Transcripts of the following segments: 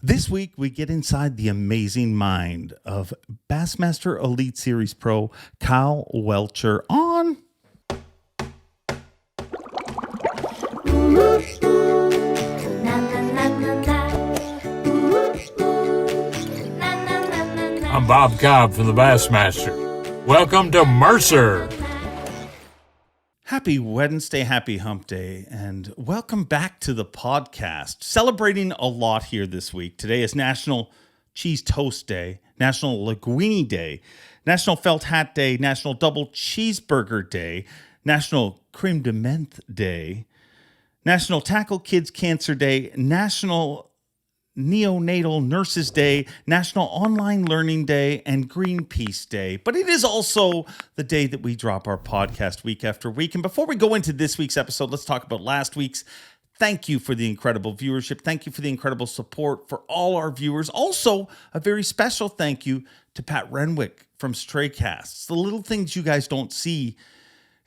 This week, we get inside the amazing mind of Bassmaster Elite Series Pro Kyle Welcher on I'm Bob Cobb from the Bassmaster. Welcome to Mercer. Happy Wednesday, happy hump day, and welcome back to the podcast. Celebrating a lot here this week. Today is National Cheese Toast Day, National Linguine Day, National Felt Hat Day, National Double Cheeseburger Day, National Creme de Menthe Day, National Tackle Kids Cancer Day, National Neonatal Nurses Day, National Online Learning Day, and Greenpeace Day. But it is also the day that we drop our podcast week after week. And before we go into this week's episode, let's talk about last week's. Thank you for the incredible viewership. Thank you for the incredible support for all our viewers. Also, a very special thank you to Pat Renwick from Straycasts. The little things you guys don't see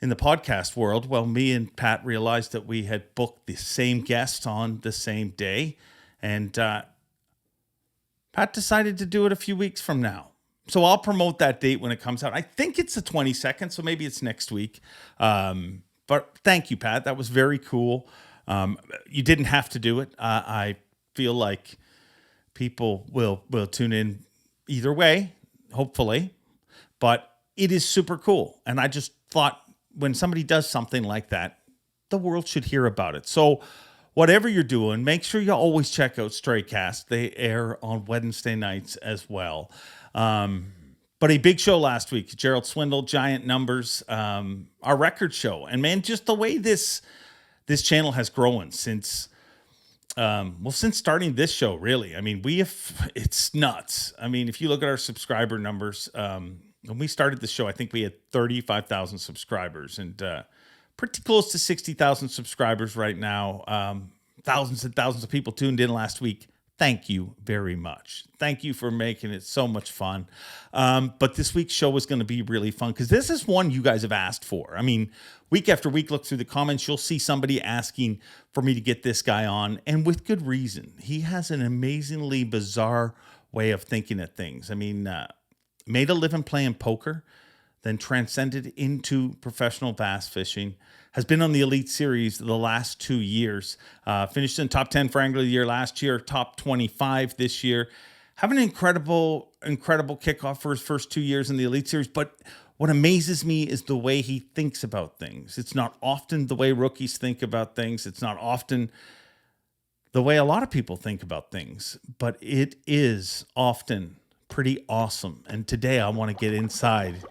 in the podcast world. Well, me and Pat realized that we had booked the same guest on the same day. And Pat decided to do it a few weeks from now. So I'll promote that date when it comes out. I think it's the 22nd, so maybe it's next week. But thank you, Pat. That was very cool. You didn't have to do it. I feel like people will tune in either way, hopefully. But it is super cool. And I just thought when somebody does something like that, the world should hear about it. So whatever you're doing, make sure you always check out Straycast. They air on Wednesday nights as well. But a big show last week. Gerald Swindle, Giant Numbers, our record show. And man, just the way this channel has grown since starting this show, really. I mean, it's nuts. I mean, if you look at our subscriber numbers, when we started the show, I think we had 35,000 subscribers and pretty close to 60,000 subscribers right now. Thousands and thousands of people tuned in last week. Thank you very much. Thank you for making it so much fun. But this week's show is going to be really fun because this is one you guys have asked for. I mean, week after week, look through the comments. You'll see somebody asking for me to get this guy on, and with good reason. He has an amazingly bizarre way of thinking of things. I mean, made a living playing poker, then transcended into professional bass fishing, has been on the Elite Series the last 2 years, finished in top 10 for Angler of the Year last year, top 25 this year. Having an incredible kickoff for his first 2 years in the Elite Series, but what amazes me is the way he thinks about things. It's not often the way rookies think about things. It's not often the way a lot of people think about things, but it is often pretty awesome. And today I want to get inside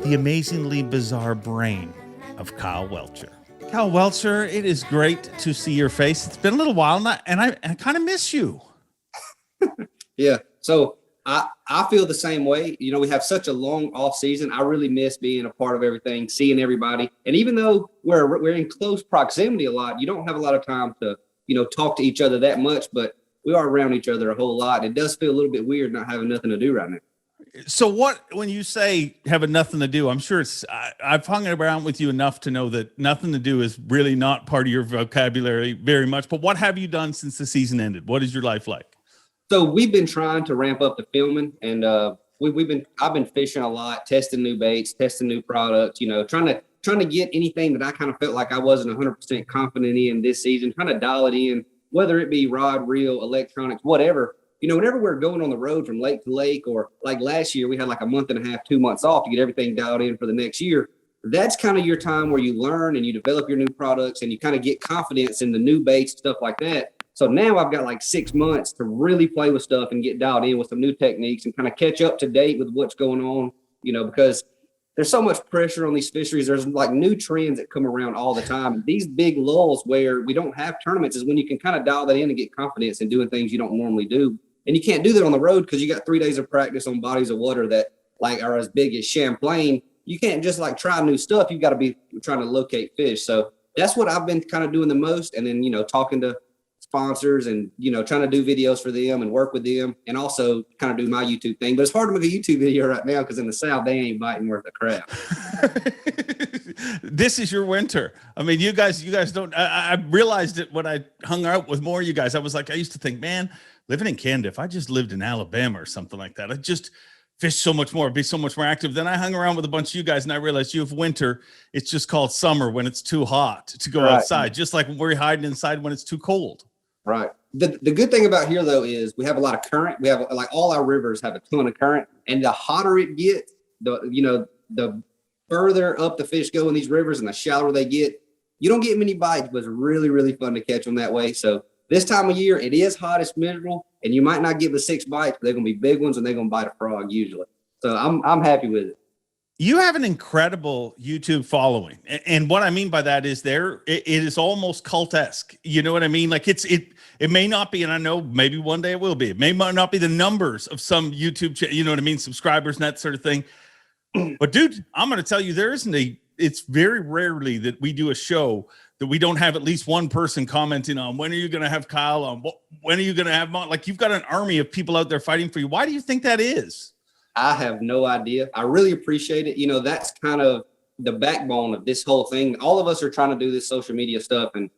the amazingly bizarre brain of Kyle Welcher. Kyle Welcher, it is great to see your face. It's been a little while now, and I kind of miss you. Yeah, so I feel the same way. You know, we have such a long off season. I really miss being a part of everything, seeing everybody. And even though we're in close proximity a lot, you don't have a lot of time to, talk to each other that much, but we are around each other a whole lot. It does feel a little bit weird not having nothing to do right now. So when you say having nothing to do, I'm sure I've hung around with you enough to know that nothing to do is really not part of your vocabulary very much. But what have you done since the season ended? What is your life like? So we've been trying to ramp up the filming, and I've been fishing a lot, testing new baits, testing new products, trying to get anything that I kind of felt like I wasn't 100% confident in this season, trying to dial it in, whether it be rod, reel, electronics, whatever. Whenever we're going on the road from lake to lake, or like last year, we had like a month and a half, 2 months off to get everything dialed in for the next year. That's kind of your time where you learn and you develop your new products and you kind of get confidence in the new baits, stuff like that. So now I've got like 6 months to really play with stuff and get dialed in with some new techniques and kind of catch up to date with what's going on, because there's so much pressure on these fisheries. There's like new trends that come around all the time. These big lulls where we don't have tournaments is when you can kind of dial that in and get confidence in doing things you don't normally do. And you can't do that on the road because you got 3 days of practice on bodies of water that like are as big as Champlain. You can't just like try new stuff. You've got to be trying to locate fish. So that's what I've been kind of doing the most. And then, talking to sponsors and, trying to do videos for them and work with them and also kind of do my YouTube thing. But it's hard to make a YouTube video right now because in the South, they ain't biting worth a crap. This is your winter. I mean, you guys don't, I realized it when I hung out with more of you guys. I was like, I used to think, man, living in Canada, if I just lived in Alabama or something like that, I'd just fish so much more, be so much more active. Then I hung around with a bunch of you guys and I realized you have winter. It's just called summer when it's too hot to go outside, just like we're hiding inside when it's too cold. Right. The good thing about here, though, is we have a lot of current. We have, like, all our rivers have a ton of current, and the hotter it gets, the further up the fish go in these rivers and the shallower they get. You don't get many bites, but it's really, really fun to catch them that way. So this time of year, it is hot, it's miserable, and you might not get the 6 bites, but they're going to be big ones, and they're going to bite a frog usually. So I'm happy with it. You have an incredible YouTube following. And what I mean by that is it is almost cult-esque. You know what I mean? Like it may not be, and I know maybe one day it will be. It may not be the numbers of some YouTube, you know what I mean? Subscribers and that sort of thing. But dude, I'm going to tell you, it's very rarely that we do a show that we don't have at least one person commenting on, when are you going to have Kyle on? When are you going to have Mont? Like, you've got an army of people out there fighting for you. Why do you think that is? I have no idea. I really appreciate it. That's kind of the backbone of this whole thing. All of us are trying to do this social media stuff and,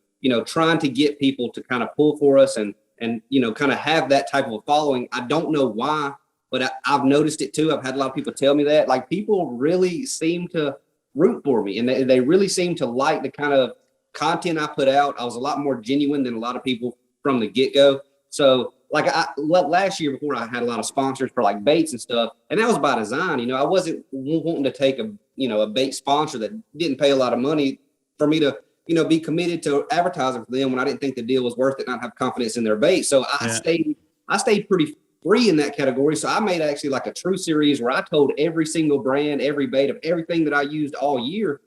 trying to get people to kind of pull for us and kind of have that type of a following. I don't know why, but I've noticed it too. I've had a lot of people tell me that, like, people really seem to root for me, and they really seem to like the kind of content I put out. I was a lot more genuine than a lot of people from the get-go. So, like, last year, before, I had a lot of sponsors for, like, baits and stuff, and that was by design. I wasn't wanting to take a bait sponsor that didn't pay a lot of money for me to, be committed to advertising for them when I didn't think the deal was worth it, not have confidence in their bait. So I stayed pretty free in that category. So I made actually like a true series where I told every single brand, every bait of everything that I used all year.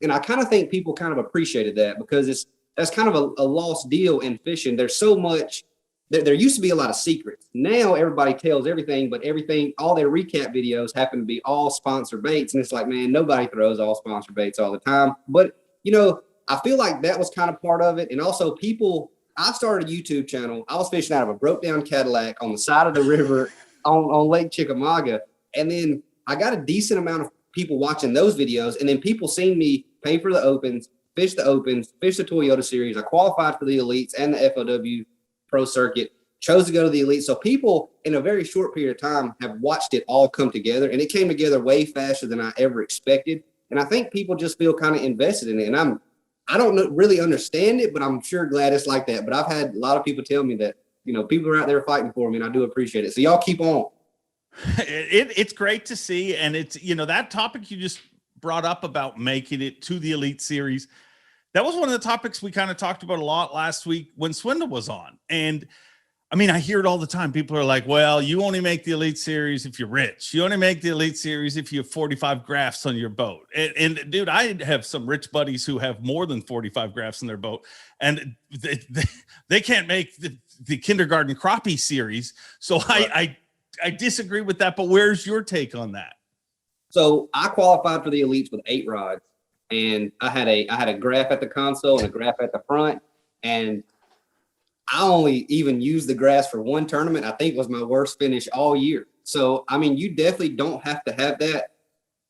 And I kind of think people kind of appreciated that, because that's kind of a lost deal in fishing. There's so much. There used to be a lot of secrets. Now everybody tells everything, but all their recap videos happen to be all sponsored baits. And it's like, man, nobody throws all sponsored baits all the time. But, I feel like that was kind of part of it. And also I started a YouTube channel. I was fishing out of a broke down Cadillac on the side of the river on Lake Chickamauga. And then I got a decent amount of people watching those videos. And then people seen me pay for the opens, fish the Toyota series. I qualified for the elites and the FOW pro circuit, chose to go to the elite. So people in a very short period of time have watched it all come together, and it came together way faster than I ever expected. And I think people just feel kind of invested in it. And I don't really understand it, but I'm sure glad it's like that. But I've had a lot of people tell me that, people are out there fighting for me, and I do appreciate it. So y'all keep on. It's great to see. And it's, that topic you just brought up about making it to the Elite Series, that was one of the topics we kind of talked about a lot last week when Swindle was on. And I mean, I hear it all the time. People are like, well, you only make the Elite Series if you're rich. You only make the Elite Series if you have 45 grafts on your boat. And dude, I have some rich buddies who have more than 45 grafts in their boat, and they can't make the kindergarten crappie series. So I disagree with that, but where's your take on that? So I qualified for the elites with 8 rods, and I had a graph at the console and a graph at the front, and I only even used the grass for one tournament. I think it was my worst finish all year. So, I mean, you definitely don't have to have that.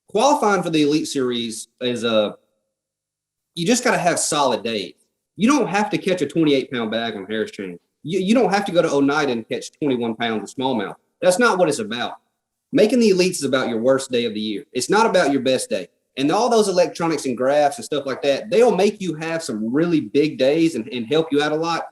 Qualifying for the Elite Series is you just got to have solid days. You don't have to catch a 28-pound bag on Harris chain. You don't have to go to Oneida and catch 21 pounds of smallmouth. That's not what it's about. Making the elites is about your worst day of the year. It's not about your best day. And all those electronics and graphs and stuff like that, they'll make you have some really big days and help you out a lot.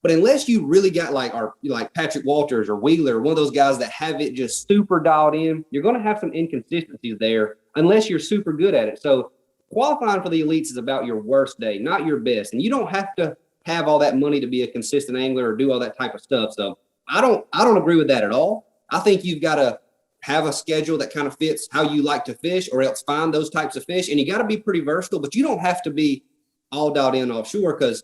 But unless you really got like Patrick Walters or Wheeler, one of those guys that have it just super dialed in, you're going to have some inconsistencies there unless you're super good at it. So qualifying for the elites is about your worst day, not your best. And you don't have to have all that money to be a consistent angler or do all that type of stuff. So I don't agree with that at all. I think you've got to have a schedule that kind of fits how you like to fish, or else find those types of fish. And you got to be pretty versatile, but you don't have to be all dialed in offshore, because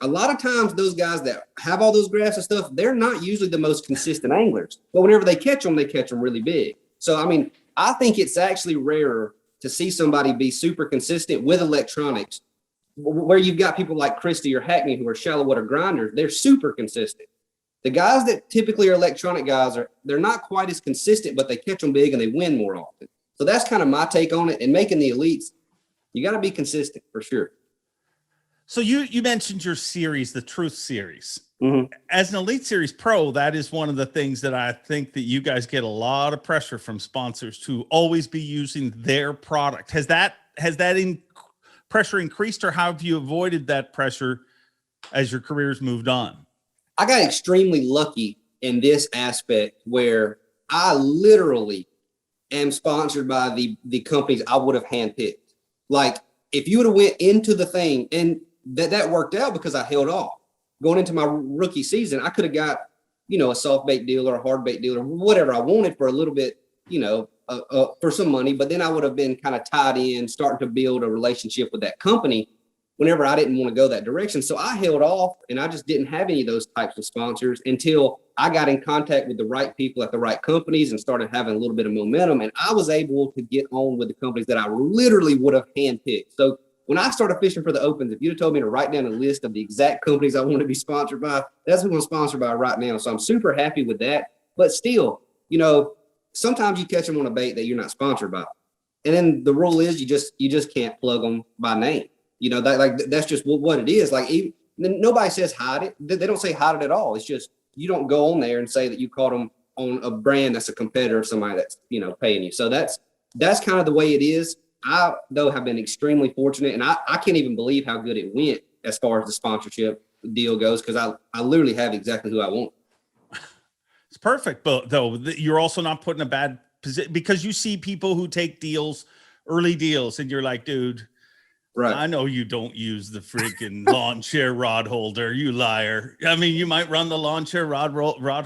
a lot of times those guys that have all those graphs and stuff, they're not usually the most consistent anglers. But whenever they catch them really big. So, I mean, I think it's actually rarer to see somebody be super consistent with electronics, where you've got people like Christie or Hackney who are shallow water grinders. They're super consistent. The guys that typically are electronic guys, they're not quite as consistent, but they catch them big and they win more often. So that's kind of my take on it. And making the elites, you got to be consistent for sure. So you mentioned your series, the Truth series. Mm-hmm. As an Elite Series Pro, that is one of the things that I think that you guys get a lot of pressure from sponsors to always be using their product. Has that pressure increased, or how have you avoided that pressure as your careers moved on? I got extremely lucky in this aspect where I literally am sponsored by the companies I would have handpicked. Like if you would have went into the thing, and that worked out because I held off. Going into my rookie season, I could have got, a soft bait deal or a hard bait deal or whatever I wanted for a little bit, for some money. But then I would have been kind of tied in, starting to build a relationship with that company whenever I didn't want to go that direction. So I held off, and I just didn't have any of those types of sponsors until I got in contact with the right people at the right companies and started having a little bit of momentum. And I was able to get on with the companies that I literally would have handpicked. So when I started fishing for the Opens, if you'd have told me to write down a list of the exact companies I want to be sponsored by, that's who I'm sponsored by right now. So I'm super happy with that. But still, sometimes you catch them on a bait that you're not sponsored by. And then the rule is you just can't plug them by name. That's just what it is. Like, nobody says hide it. They don't say hide it at all. It's just, you don't go on there and say that you caught them on a brand that's a competitor of somebody that's, paying you. So that's kind of the way it is. I, though, have been extremely fortunate, and I can't even believe how good it went as far as the sponsorship deal goes, because I literally have exactly who I want. It's perfect, but though you're also not put in a bad position, because you see people who take early deals, and you're like, dude, right, I know you don't use the freaking lawn chair rod holder, you liar. I mean, you might run the lawn chair rod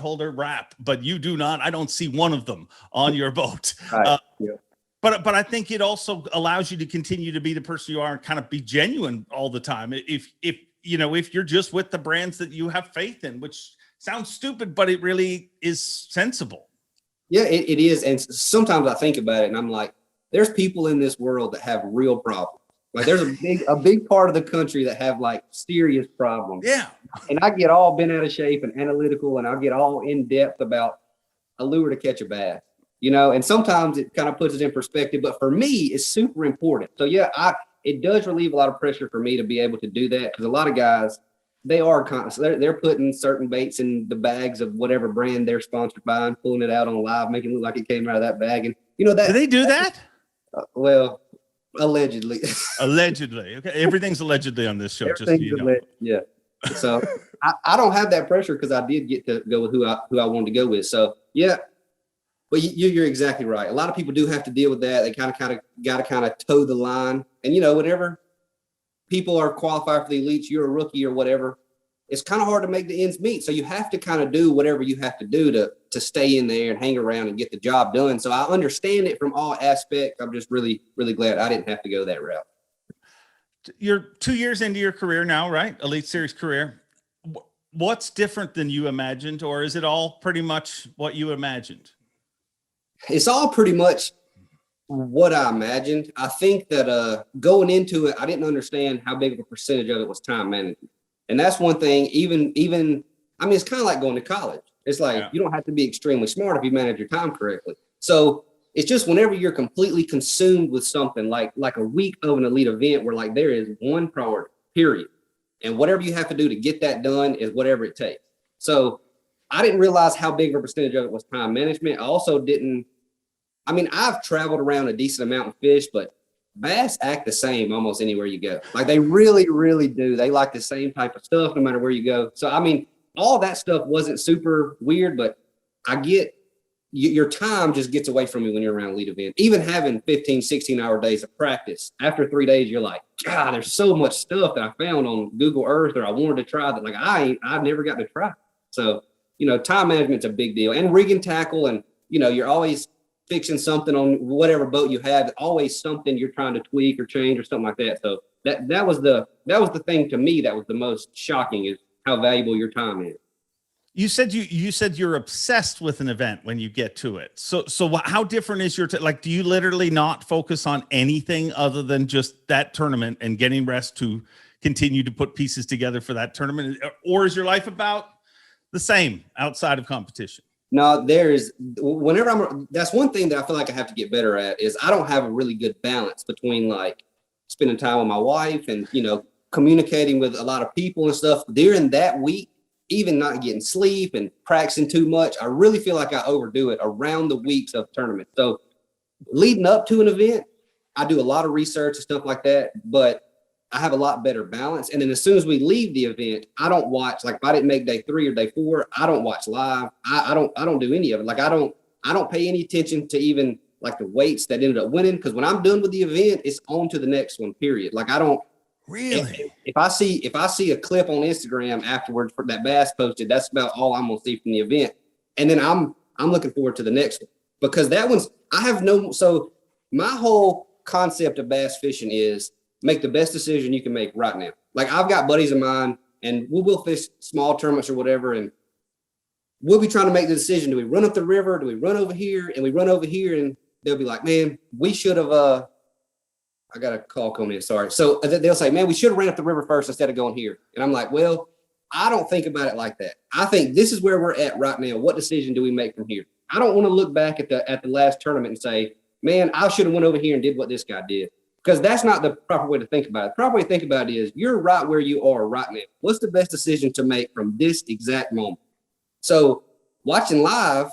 holder wrap, but you do not. I don't see one of them on your boat. Right. Yeah. But I think it also allows you to continue to be the person you are and kind of be genuine all the time. If you're just with the brands that you have faith in, which sounds stupid, but it really is sensible. Yeah, it is. And sometimes I think about it and I'm like, there's people in this world that have real problems. Like there's a big part of the country that have like serious problems. Yeah. And I get all bent out of shape and analytical, and I'll get all in depth about a lure to catch a bass. And sometimes it kind of puts it in perspective, but for me, it's super important. So yeah, it does relieve a lot of pressure for me to be able to do that, because a lot of guys, they're putting certain baits in the bags of whatever brand they're sponsored by and pulling it out on live, making it look like it came out of that bag. And that. Do they do that? Well, allegedly. Allegedly. Okay. Everything's allegedly on this show. Yeah. So I don't have that pressure because I did get to go with who I wanted to go with. So yeah. But you're exactly right. A lot of people do have to deal with that. They kind of got to toe the line. And, whenever people are qualified for the elites, you're a rookie or whatever, it's kind of hard to make the ends meet. So you have to kind of do whatever you have to do to stay in there and hang around and get the job done. So I understand it from all aspects. I'm just really, really glad I didn't have to go that route. You're 2 years into your career now, right? Elite Series career. What's different than you imagined, or is it all pretty much what you imagined? It's all pretty much what I imagined. I think that going into it, I didn't understand how big of a percentage of it was time management. And that's one thing, even, I mean, it's kind of like going to college. It's like, You don't have to be extremely smart if you manage your time correctly. So it's just whenever you're completely consumed with something like a week of an elite event where like there is one priority, period. And whatever you have to do to get that done is whatever it takes. So I didn't realize how big of a percentage of it was time management. I also I've traveled around a decent amount of fish, but bass act the same almost anywhere you go. Like they really, really do. They like the same type of stuff no matter where you go. So, all that stuff wasn't super weird, but I get your time just gets away from you when you're around elite event. Even having 15, 16-hour days of practice, after 3 days, you're like, God, there's so much stuff that I found on Google Earth or I wanted to try that like I've never got to try. So, time management's a big deal. And rigging tackle, and you're always fixing something on whatever boat you have, always something you're trying to tweak or change or something like that. So that was the thing to me that was the most shocking, is how valuable your time is. You said you're obsessed with an event when you get to it. So how different is your do you literally not focus on anything other than just that tournament and getting rest to continue to put pieces together for that tournament, or is your life about the same outside of competition? No, that's one thing that I feel like I have to get better at, is I don't have a really good balance between like spending time with my wife and, communicating with a lot of people and stuff during that week, even not getting sleep and practicing too much, I really feel like I overdo it around the weeks of tournaments. So leading up to an event, I do a lot of research and stuff like that, but I have a lot better balance. And then as soon as we leave the event, I don't watch, like if I didn't make day 3 or day 4, I don't watch live. I don't do any of it. Like I don't pay any attention to even like the weights that ended up winning. Cause when I'm done with the event, it's on to the next one, period. Like I don't Really? if I see a clip on Instagram afterwards for that Bass posted, that's about all I'm gonna see from the event. And then I'm looking forward to the next one because that one's so my whole concept of bass fishing is make the best decision you can make right now. Like I've got buddies of mine and we'll fish small tournaments or whatever. And we'll be trying to make the decision. Do we run up the river? Do we run over here? And we run over here and they'll be like, man, we should have, I got a call coming in. Sorry. So they'll say, man, we should have ran up the river first instead of going here. And I'm like, well, I don't think about it like that. I think this is where we're at right now. What decision do we make from here? I don't want to look back at the last tournament and say, man, I should have went over here and did what this guy did. Because that's not the proper way to think about it. The proper way to think about it is you're right where you are right now. What's the best decision to make from this exact moment? So watching live,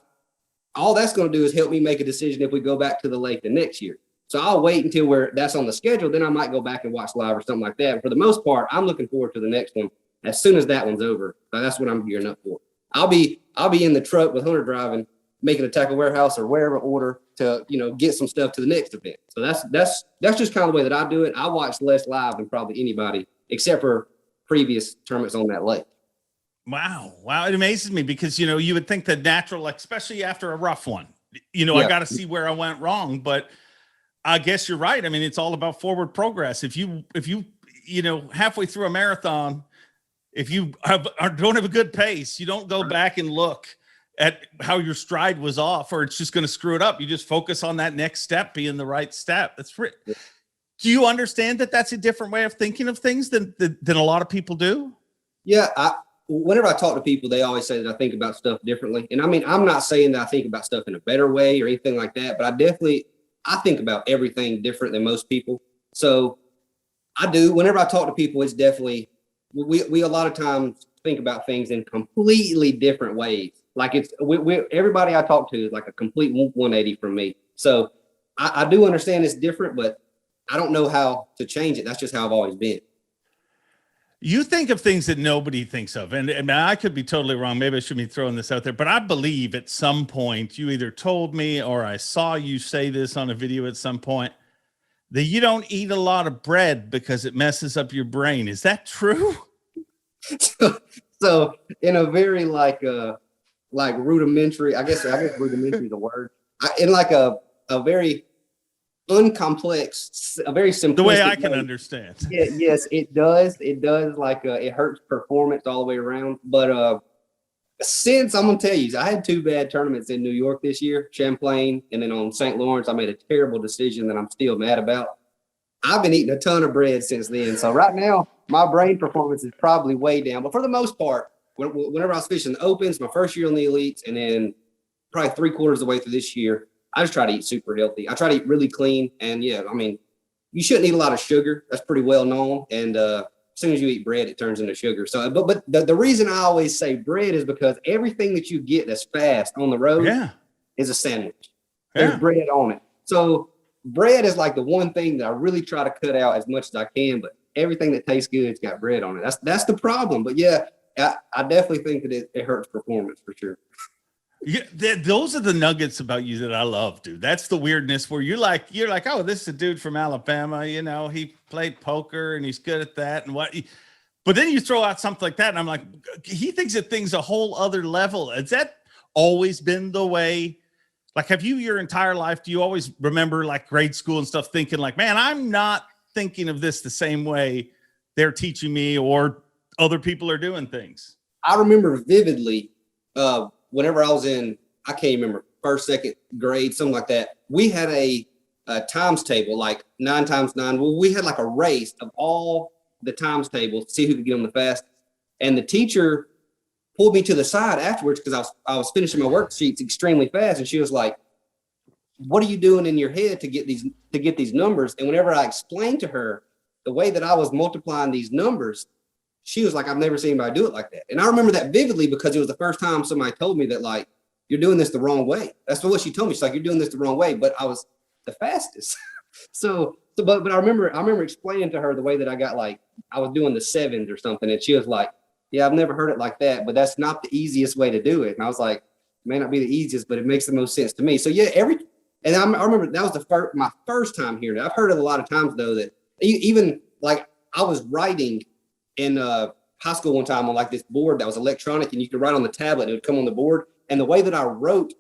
all that's going to do is help me make a decision if we go back to the lake the next year. So I'll wait until that's on the schedule. Then I might go back and watch live or something like that. But for the most part, I'm looking forward to the next one as soon as that one's over. So that's what I'm gearing up for. I'll be in the truck with Hunter driving, making a tackle warehouse or wherever order to, get some stuff to the next event. So that's just kind of the way that I do it. I watch less live than probably anybody except for previous tournaments on that lake. Wow. It amazes me because, you would think the natural, like, especially after a rough one, I got to see where I went wrong, but I guess you're right. I mean, it's all about forward progress. If you, halfway through a marathon, if you don't have a good pace, you don't go back and look at how your stride was off, or it's just going to screw it up. You just focus on that next step being the right step. Do you understand that that's a different way of thinking of things than a lot of people do? Yeah. Whenever I talk to people, they always say that I think about stuff differently. And I mean, I'm not saying that I think about stuff in a better way or anything like that, but I think about everything different than most people. So I do. Whenever I talk to people, it's definitely, we a lot of times think about things in completely different ways. Like everybody I talk to is like a complete 180 from me. So I do understand it's different, but I don't know how to change it. That's just how I've always been. You think of things that nobody thinks of. And I could be totally wrong. Maybe I shouldn't be throwing this out there, but I believe at some point you either told me or I saw you say this on a video at some point that you don't eat a lot of bread because it messes up your brain. Is that true? So in a very like rudimentary, I guess rudimentary is a word. In like a very uncomplex, a very simplistic the way I can understand. Yeah, yes, it does. It does. Like it hurts performance all the way around. But since I'm gonna tell you, I had 2 bad tournaments in New York this year, Champlain, and then on St. Lawrence, I made a terrible decision that I'm still mad about. I've been eating a ton of bread since then. So right now, my brain performance is probably way down. But for the most part, whenever I was fishing the opens, my first year on the elites, and then probably 3/4 of the way through this year, I just try to eat super healthy. I try to eat really clean. And yeah, I mean, you shouldn't eat a lot of sugar. That's pretty well known. And as soon as you eat bread, it turns into sugar. So, but the reason I always say bread is because everything that you get that's fast on the road is a sandwich. There's bread on it. So bread is like the one thing that I really try to cut out as much as I can, but everything that tastes good, it's got bread on it. That's the problem. But yeah, I definitely think that it hurts performance for sure. Yeah, those are the nuggets about you that I love, dude. That's the weirdness where you're like, oh, this is a dude from Alabama. He played poker and he's good at that and what. But then you throw out something like that, and I'm like, he thinks that thing's a whole other level. Has that always been the way? Like, have you your entire life? Do you always remember like grade school and stuff, thinking like, man, I'm not thinking of this the same way they're teaching me or other people are doing things? I remember vividly. Whenever I was in, I can't remember, 1st, 2nd grade, something like that, we had a times table, like 9 times 9. Well, we had like a race of all the times tables to see who could get them the fastest. And the teacher pulled me to the side afterwards because I was finishing my worksheets extremely fast. And she was like, what are you doing in your head to get these numbers? And whenever I explained to her the way that I was multiplying these numbers, she was like, I've never seen anybody do it like that. And I remember that vividly because it was the first time somebody told me that, like, you're doing this the wrong way. That's what she told me. She's like, you're doing this the wrong way. But I was the fastest. But I remember explaining to her the way that I got, like, I was doing the sevens or something. And she was like, yeah, I've never heard it like that, but that's not the easiest way to do it. And I was like, it may not be the easiest, but it makes the most sense to me. So yeah, and I remember that was my first time hearing it. I've heard it a lot of times though, that even like I was writing in high school one time on like this board that was electronic and you could write on the tablet and it would come on the board. And the way that I wrote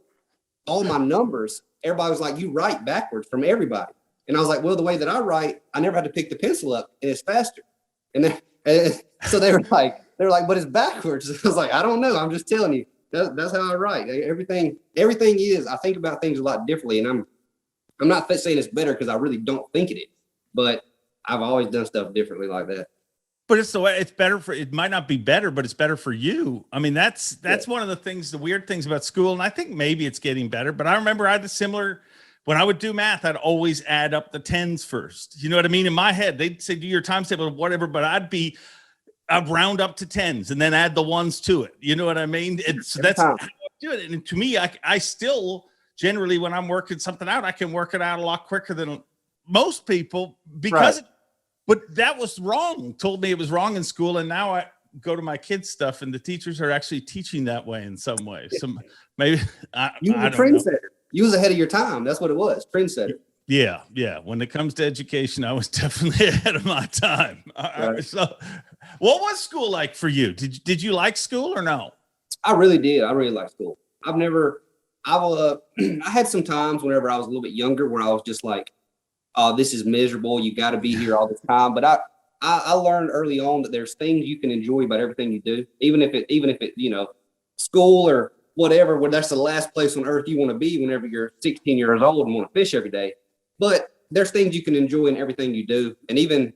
all my numbers, everybody was like, you write backwards from everybody. And I was like, well, the way that I write, I never had to pick the pencil up and it's faster. And so they were like, but it's backwards. I was like, I don't know. I'm just telling you. That's how I write. Everything is, I think about things a lot differently. And I'm not saying it's better because I really don't think it is, but I've always done stuff differently like that. But it's the way it's better for, it might not be better, but it's better for you. I mean, that's one of the things, the weird things about school. And I think maybe it's getting better, but I remember I had a similar, when I would do math, I'd always add up the tens first. You know what I mean? In my head, they'd say, do your times table or whatever, but I'd round up to tens and then add the ones to it. You know what I mean? So that's how I do it. And to me, I still generally, when I'm working something out, I can work it out a lot quicker than most people because, but that was wrong. Told me it was wrong in school. And now I go to my kids' stuff and the teachers are actually teaching that way in some way. So maybe you were a trendsetter. You was ahead of your time. That's what it was. Trendsetter. Yeah. When it comes to education, I was definitely ahead of my time. Right. So what was school like for you? Did you like school or no? I really did. I really liked school. I had some times whenever I was a little bit younger where I was just like, oh, this is miserable. You got to be here all the time. But I learned early on that there's things you can enjoy about everything you do, even if it, you know, school or whatever, where that's the last place on earth you want to be whenever you're 16 years old and want to fish every day. But there's things you can enjoy in everything you do. And even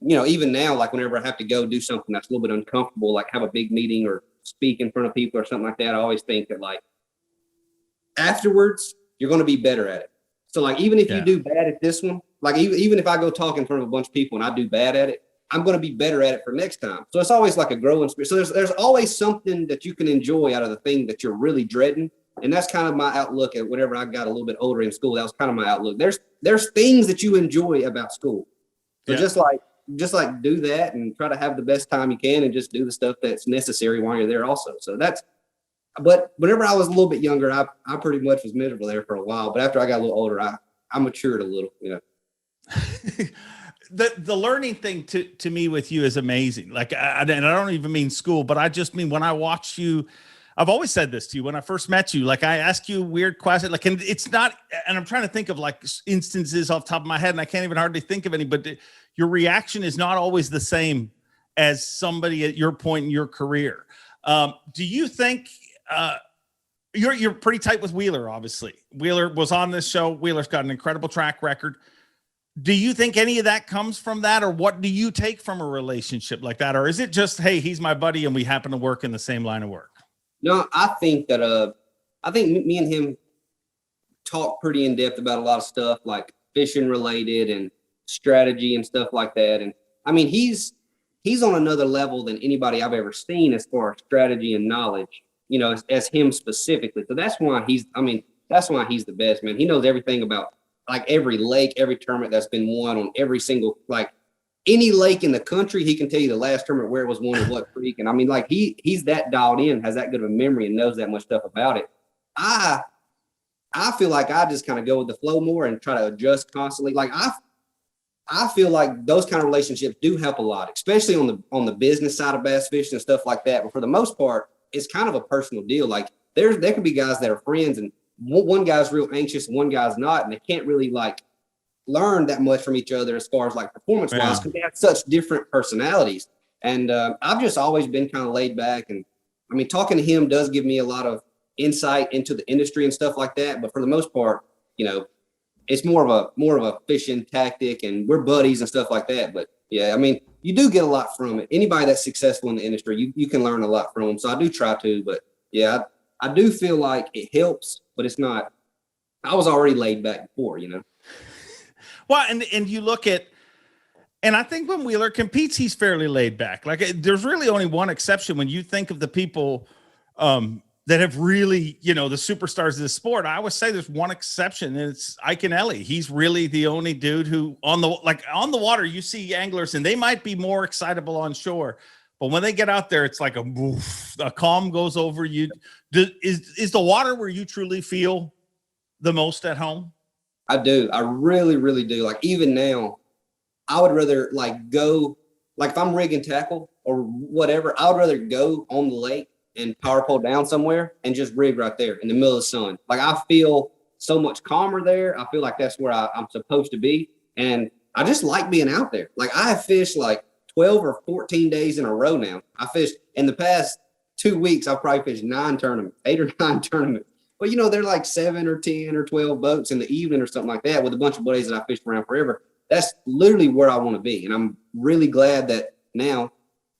now, like whenever I have to go do something that's a little bit uncomfortable, like have a big meeting or speak in front of people or something like that, I always think that like afterwards, you're going to be better at it. So like, even if you do bad at this one, like even if I go talk in front of a bunch of people and I do bad at it, I'm going to be better at it for next time. So it's always like a growing spirit. So there's always something that you can enjoy out of the thing that you're really dreading. And that's kind of my outlook at whenever I got a little bit older in school. That was kind of my outlook. There's things that you enjoy about school. So just like do that and try to have the best time you can and just do the stuff that's necessary while you're there also. So but whenever I was a little bit younger, I pretty much was miserable there for a while. But after I got a little older, I matured a little, you know. The learning thing to me with you is amazing. Like, and I don't even mean school, but I just mean when I watch you, I've always said this to you when I first met you, like I ask you weird questions, like, and it's not, and I'm trying to think of like instances off the top of my head and I can't even hardly think of any, but your reaction is not always the same as somebody at your point in your career. Do you think, you're pretty tight with Wheeler, obviously. Wheeler was on this show. Wheeler's got an incredible track record. Do you think any of that comes from that, or what do you take from a relationship like that? Or is it just, hey, he's my buddy and we happen to work in the same line of work? No, I think me and him talk pretty in depth about a lot of stuff like fishing related and strategy and stuff like that. And I mean, he's on another level than anybody I've ever seen as far as strategy and knowledge, you know, as him specifically. So that's why he's the best, man. He knows everything about like every lake, every tournament that's been won on every single, like any lake in the country. He can tell you the last tournament, where it was won and what creek. And I mean, like he's that dialed in, has that good of a memory and knows that much stuff about it. I feel like I just kind of go with the flow more and try to adjust constantly. Like I feel like those kind of relationships do help a lot, especially on the business side of bass fishing and stuff like that. But for the most part, it's kind of a personal deal. Like there could be guys that are friends and one guy's real anxious and one guy's not, and they can't really like learn that much from each other as far as like performance wise, because they have such different personalities. And I've just always been kind of laid back. And I mean, talking to him does give me a lot of insight into the industry and stuff like that. But for the most part, you know, it's more of a fishing tactic, and we're buddies and stuff like that. But yeah, I mean, you do get a lot from it. Anybody that's successful in the industry, you can learn a lot from them. So I do try to, but yeah, I do feel like it helps, but it's not. I was already laid back before, you know. Well, and you look at, And I think when Wheeler competes, he's fairly laid back. Like there's really only one exception when you think of the people that have really, the superstars of the sport. I always say there's one exception, and it's Ike and Ellie. He's really the only dude who on the water, you see anglers and they might be more excitable on shore, but when they get out there, it's like a calm goes over you. Is the water where you truly feel the most at home? I do. I really, really do. Like even now, I would rather go, if I'm rigging tackle or whatever, I would rather go on the lake and power pole down somewhere and just rig right there in the middle of the sun. Like I feel so much calmer there. I feel like that's where I'm supposed to be. And I just like being out there. Like I have fished like 12 or 14 days in a row now. I fished in the past 2 weeks. I've probably fished 8 or 9 tournaments. But they're like 7 or 10 or 12 boats in the evening or something like that with a bunch of buddies that I fished around forever. That's literally where I want to be. And I'm really glad that now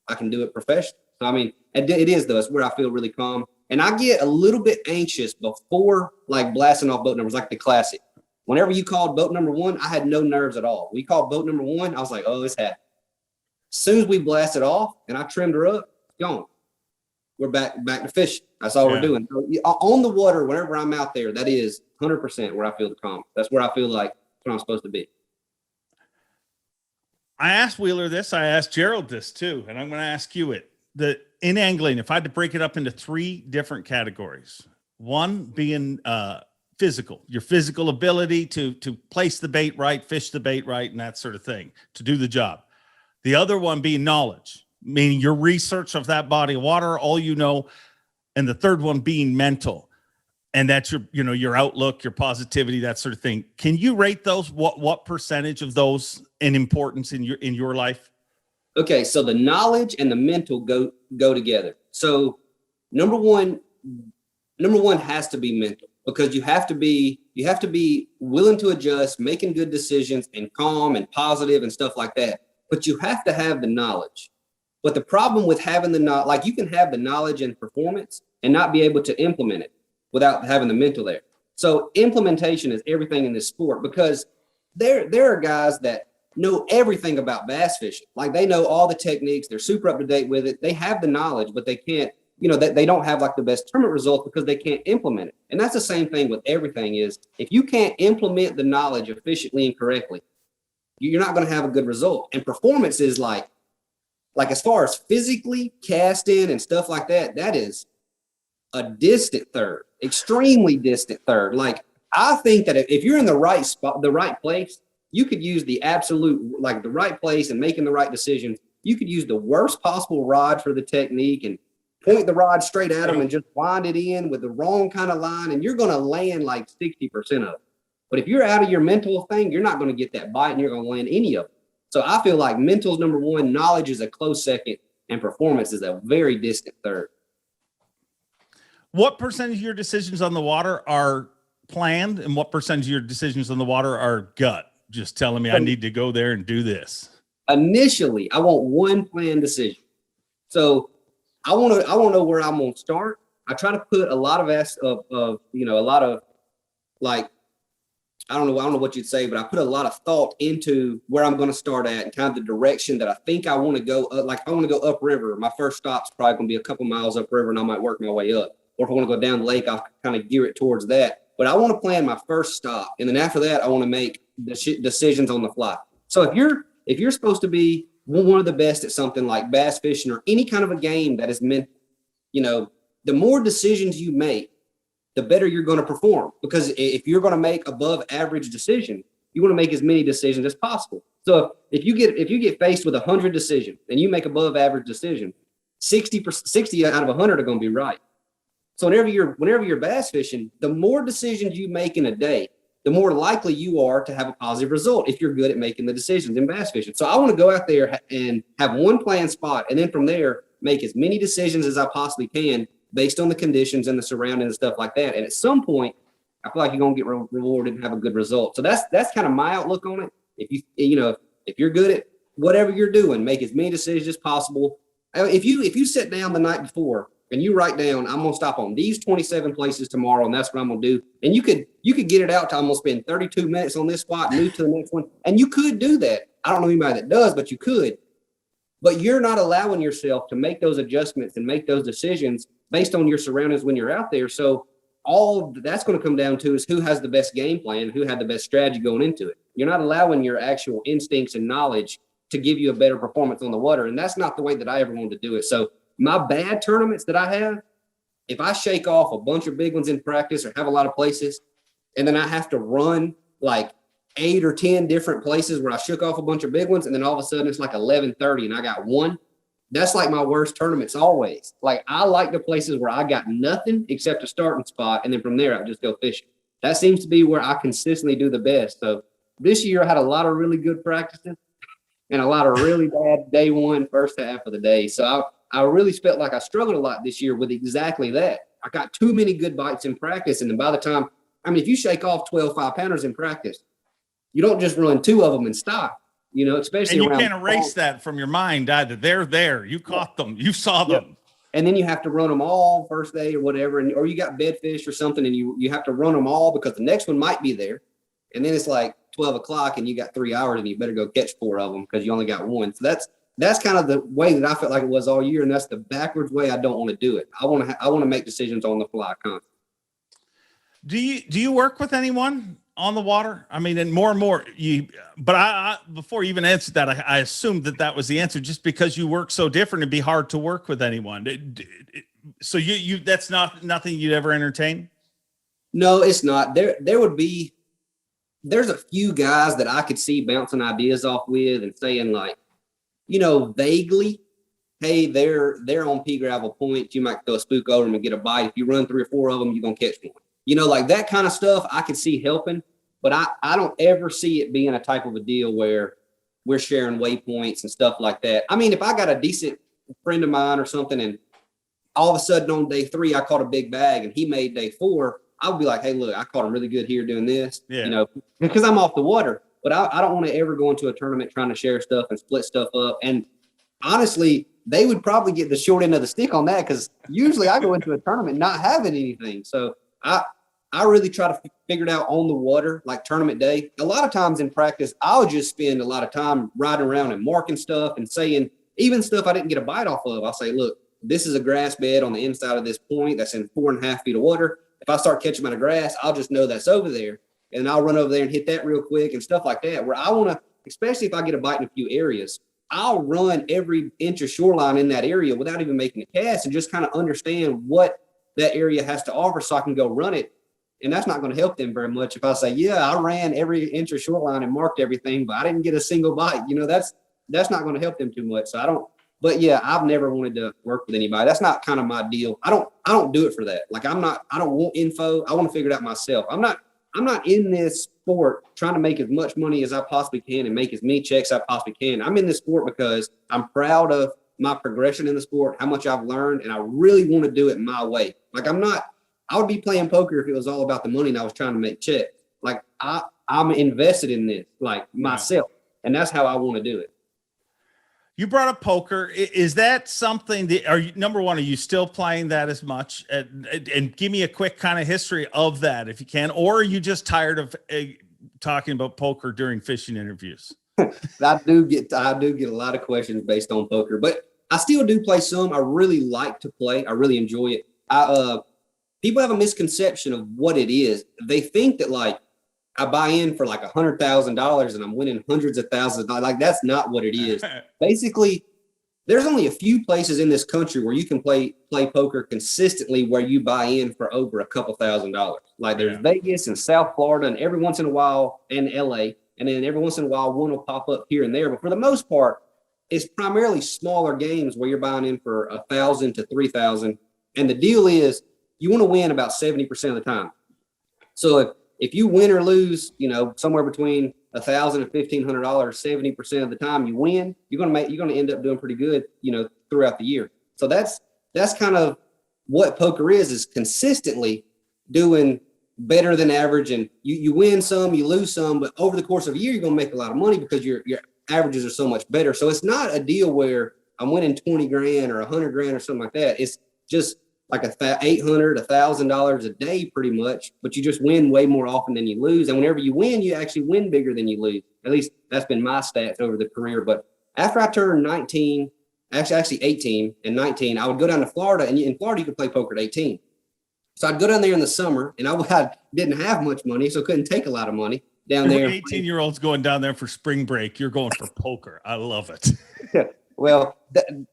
I can do it professionally. So, I mean, it is though. It's where I feel really calm. And I get a little bit anxious before blasting off boat numbers, like the classic. Whenever you called boat number 1, I had no nerves at all. We called boat number 1. I was like, oh, it's happening. As soon as we blasted off and I trimmed her up, gone. We're back to fishing. That's all we're doing. So, on the water, whenever I'm out there, that is 100% where I feel the calm. That's where I feel like that's where I'm supposed to be. I asked Wheeler this. I asked Gerald this too, and I'm going to ask you it. In angling, if I had to break it up into 3 different categories, one being physical, your physical ability to place the bait right, fish the bait right, and that sort of thing, to do the job. The other one being knowledge, meaning your research of that body of water, all you know. And the third one being mental, and that's your outlook, your positivity, that sort of thing. Can you rate those? What percentage of those in importance in your life? Okay, so the knowledge and the mental go together. So number one has to be mental, because you have to be willing to adjust, making good decisions, and calm and positive and stuff like that. But you have to have the knowledge. But the problem with having the knowledge, you can have the knowledge and performance and not be able to implement it without having the mental there. So implementation is everything in this sport, because there are guys that know everything about bass fishing. Like they know all the techniques. They're super up to date with it. They have the knowledge, but they can't, they don't have the best tournament results because they can't implement it. And that's the same thing with everything is if you can't implement the knowledge efficiently and correctly, you're not going to have a good result. And performance is like as far as physically casting and stuff like that, that is a distant third, extremely distant third. Like I think that if you're in the right spot, the right place, you could use the absolute, the right place and making the right decisions. You could use the worst possible rod for the technique and point the rod straight at them and just wind it in with the wrong kind of line. And you're going to land like 60% of it. But if you're out of your mental thing, you're not going to get that bite and you're going to land any of it. So I feel like mental's number 1, knowledge is a close second, and performance is a very distant third. What percentage of your decisions on the water are planned, and what percentage of your decisions on the water are gut? Just telling me I need to go there and do this. Initially, I want one planned decision. So I want to know where I'm going to start. I try to put a lot of I don't know what you'd say, but I put a lot of thought into where I'm going to start at and kind of the direction that I think I want to go. Like if I want to go upriver, my first stop's probably going to be a couple miles upriver, and I might work my way up. Or if I want to go down the lake, I'll kind of gear it towards that. But I want to plan my first stop, and then after that, I want to make decisions on the fly. So if you're supposed to be one of the best at something like bass fishing or any kind of a game that is meant, the more decisions you make, the better you're going to perform. Because if you're going to make above average decisions, you want to make as many decisions as possible. So if you get faced with 100 decisions and you make above average decisions, 60 out of 100 are going to be right. So whenever you're bass fishing, the more decisions you make in a day, the more likely you are to have a positive result if you're good at making the decisions in bass fishing. So I want to go out there and have one planned spot, and then from there make as many decisions as I possibly can based on the conditions and the surroundings and stuff like that. And at some point, I feel like you're going to get rewarded and have a good result. So that's kind of my outlook on it. If you're good at whatever you're doing, make as many decisions as possible. If you sit down the night before and you write down, I'm going to stop on these 27 places tomorrow, and that's what I'm going to do. And you could get it out to, I'm going to spend 32 minutes on this spot, move to the next one. And you could do that. I don't know anybody that does, but you could. But you're not allowing yourself to make those adjustments and make those decisions based on your surroundings when you're out there. So all that's going to come down to is who has the best game plan, who had the best strategy going into it. You're not allowing your actual instincts and knowledge to give you a better performance on the water. And that's not the way that I ever wanted to do it. So my bad tournaments that I have, if I shake off a bunch of big ones in practice or have a lot of places, and then I have to run like 8 or 10 different places where I shook off a bunch of big ones, and then all of a sudden it's like 11:30 and I got one, that's like my worst tournaments always. Like I like the places where I got nothing except a starting spot, and then from there I just go fishing. That seems to be where I consistently do the best. So this year I had a lot of really good practices and a lot of really bad day one, first half of the day. So I really felt like I struggled a lot this year with exactly that. I got too many good bites in practice. And then by the time, I mean, if you shake off 12 5-pounders in practice, you don't just run 2 of them and stop, you know, especially and you around. Can't erase that from your mind either. They're there. You caught them. You saw them. Yep. And then you have to run them all first day or whatever. Or you got bedfish or something, and you have to run them all because the next one might be there. And then it's like 12 o'clock and you got 3 hours and you better go catch 4 of them because you only got one. So that's kind of the way that I felt like it was all year. And that's the backwards way I don't want to do it. I want to make decisions on the fly constantly. Do you work with anyone on the water? I mean, and more but I before you even answered that, I assumed that was the answer, just because you work so different, it'd be hard to work with anyone. So you that's nothing you'd ever entertain? No, it's not. There's a few guys that I could see bouncing ideas off with and saying like, you know, vaguely, hey, they're on pea gravel points. You might go a spook over them and get a bite. If you run 3 or 4 of them, you're going to catch one. You know, like that kind of stuff I could see helping, but I don't ever see it being a type of a deal where we're sharing waypoints and stuff like that. I mean, if I got a decent friend of mine or something and all of a sudden on day 3, I caught a big bag and he made day 4, I would be like, hey, look, I caught him really good here doing this, you know, because I'm off the water. But I don't want to ever go into a tournament trying to share stuff and split stuff up. And honestly, they would probably get the short end of the stick on that, because usually I go into a tournament not having anything. So I really try to figure it out on the water, like tournament day. A lot of times in practice, I'll just spend a lot of time riding around and marking stuff and saying, even stuff I didn't get a bite off of, I'll say, look, this is a grass bed on the inside of this point that's in 4.5 feet of water. If I start catching them out of grass, I'll just know that's over there. And I'll run over there and hit that real quick and stuff like that, where I want to, especially if I get a bite in a few areas, I'll run every inch of shoreline in that area without even making a cast and just kind of understand what that area has to offer so I can go run it. And that's not going to help them very much if I say, yeah, I ran every inch of shoreline and marked everything, but I didn't get a single bite. You know, that's not going to help them too much. So but yeah, I've never wanted to work with anybody. That's not kind of my deal. I don't do it for that. Like I don't want info. I want to figure it out myself. I'm not in this sport trying to make as much money as I possibly can and make as many checks as I possibly can. I'm in this sport because I'm proud of my progression in the sport, how much I've learned, and I really want to do it my way. Like I would be playing poker if it was all about the money and I was trying to make checks. Like I'm invested in this, like myself, and that's how I want to do it. You brought up poker. Is that something that number one, are you still playing that as much? And give me a quick kind of history of that if you can, or are you just tired of talking about poker during fishing interviews? I do get a lot of questions based on poker, but I still do play some. I really like to play. I really enjoy it. People have a misconception of what it is. They think that like I buy in for like $100,000 and I'm winning hundreds of thousands. Like that's not what it is. Basically, there's only a few places in this country where you can play poker consistently where you buy in for over $2,000. Like there's Vegas and South Florida, and every once in a while, and LA, and then every once in a while one will pop up here and there. But for the most part, it's primarily smaller games where you're buying in for $1,000 to $3,000. And the deal is you want to win about 70% of the time. So if you win or lose, you know, somewhere between $1,000 and $1,500, 70% of the time you win, you're going to end up doing pretty good, you know, throughout the year. So that's kind of what poker is consistently doing better than average. And you win some, you lose some, but over the course of a year, you're going to make a lot of money because your averages are so much better. So it's not a deal where I'm winning 20 grand or 100 grand or something like that. just like $800, $1,000 a day pretty much, but you just win way more often than you lose. And whenever you win, you actually win bigger than you lose. At least that's been my stats over the career. But after I turned 19, actually 18 and 19, I would go down to Florida, and in Florida, you could play poker at 18. So I'd go down there in the summer, and I didn't have much money, so couldn't take a lot of money down there. 18-year-olds going down there for spring break. You're going for poker. I love it. Well,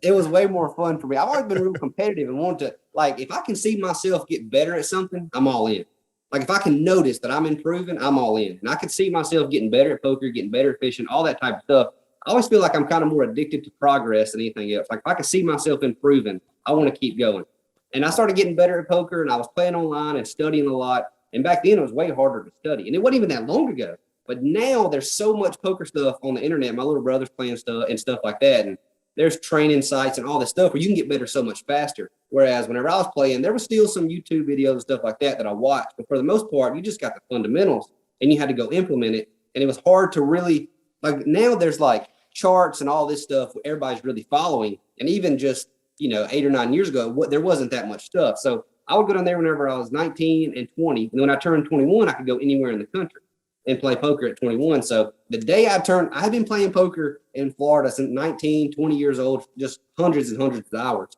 it was way more fun for me. I've always been real competitive and wanted to, like, if I can see myself get better at something, I'm all in. Like, if I can notice that I'm improving, I'm all in. And I could see myself getting better at poker, getting better at fishing, all that type of stuff. I always feel like I'm kind of more addicted to progress than anything else. Like, if I can see myself improving, I want to keep going. And I started getting better at poker, and I was playing online and studying a lot. And back then, it was way harder to study. And it wasn't even that long ago. But now there's so much poker stuff on the internet. My little brother's playing stuff and stuff like that. And there's training sites and all this stuff where you can get better so much faster. Whereas whenever I was playing, there was still some YouTube videos and stuff like that I watched. But for the most part, you just got the fundamentals and you had to go implement it. And it was hard to really, like, now there's like charts and all this stuff everybody's really following. And even just, 8 or 9 years ago, there wasn't that much stuff. So I would go down there whenever I was 19 and 20. And when I turned 21, I could go anywhere in the country and play poker at 21. So the day I had been playing poker in Florida since 19, 20 years old, just hundreds and hundreds of hours.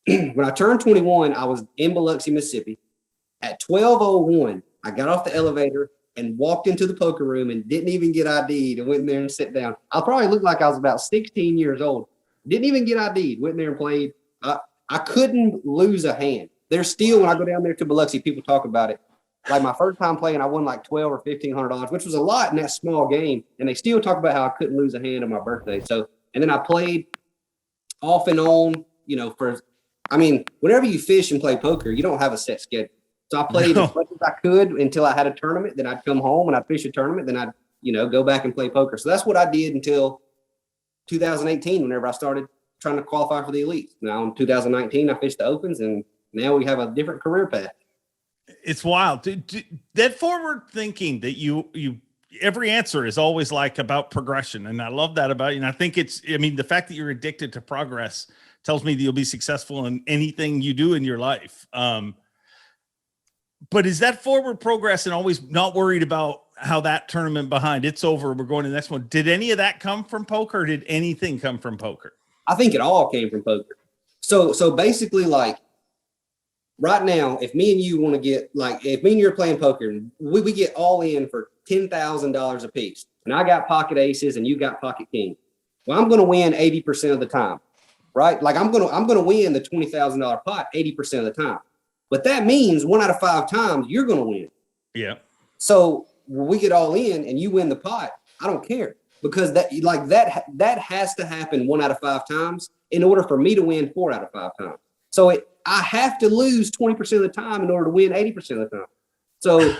When I turned 21, I was in Biloxi, Mississippi. At 12:01, I got off the elevator and walked into the poker room and didn't even get ID'd and went in there and sat down. I probably looked like I was about 16 years old. Didn't even get ID'd, went in there and played. I couldn't lose a hand. There's still, when I go down there to Biloxi, people talk about it. Like my first time playing, I won like $1,200 or $1,500, which was a lot in that small game. And they still talk about how I couldn't lose a hand on my birthday. So, and then I played off and on, whenever you fish and play poker, you don't have a set schedule. So I played as much as I could until I had a tournament. Then I'd come home and I'd fish a tournament. Then I'd, go back and play poker. So that's what I did until 2018, whenever I started trying to qualify for the elites. Now in 2019, I fished the opens, and now we have a different career path. It's wild. That forward thinking that you every answer is always like about progression. And I love that about you. And I think the fact that you're addicted to progress tells me that you'll be successful in anything you do in your life. But is that forward progress and always not worried about how that tournament behind it's over, we're going to the next one? Did any of that come from poker? Or did anything come from poker? I think it all came from poker. So basically, like, right now, if me and you want to get, like, if me and you're playing poker, we get all in for $10,000 a piece, and I got pocket aces and you got pocket king. Well, I'm going to win 80% of the time, right? Like, I'm going to win the $20,000 pot 80% of the time. But that means 1 out of 5 times you're going to win. Yeah. So when we get all in and you win the pot, I don't care, because that has to happen 1 out of 5 times in order for me to win 4 out of 5 times. So I have to lose 20% of the time in order to win 80% of the time. So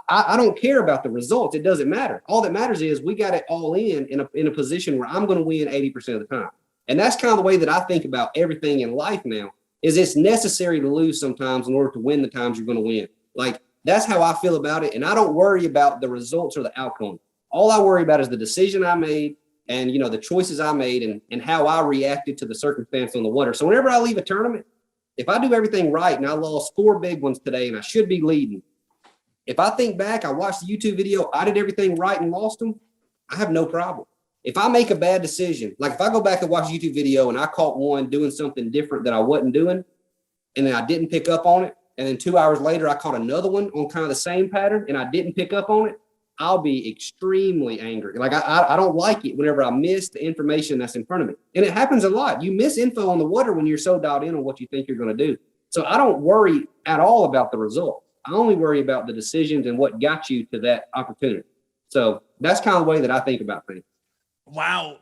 I don't care about the results. It doesn't matter. All that matters is we got it all in a position where I'm going to win 80% of the time. And that's kind of the way that I think about everything in life now, is it's necessary to lose sometimes in order to win the times you're going to win. Like, that's how I feel about it. And I don't worry about the results or the outcome. All I worry about is the decision I made and, the choices I made and how I reacted to the circumstance on the water. So whenever I leave a tournament, if I do everything right and I lost 4 big ones today and I should be leading, if I think back, I watched the YouTube video, I did everything right and lost them, I have no problem. If I make a bad decision, like if I go back and watch a YouTube video and I caught one doing something different that I wasn't doing, and then I didn't pick up on it, and then 2 hours later I caught another one on kind of the same pattern and I didn't pick up on it, I'll be extremely angry. Like I don't like it whenever I miss the information that's in front of me. And it happens a lot. You miss info on the water when you're so dialed in on what you think you're going to do. So I don't worry at all about the result. I only worry about the decisions and what got you to that opportunity. So that's kind of the way that I think about things. Wow.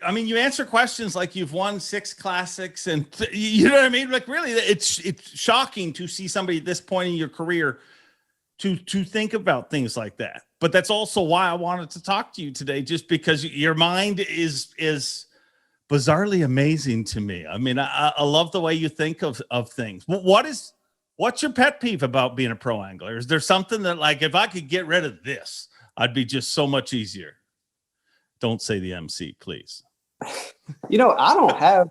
You answer questions like you've won 6 classics and you know what I mean? Like, really, it's shocking to see somebody at this point in your career to think about things like that. But that's also why I wanted to talk to you today, just because your mind is bizarrely amazing to me. I mean, I love the way you think of things. What's your pet peeve about being a pro angler? Is there something that, like, if I could get rid of this, I'd be just so much easier? Don't say the MC, please. I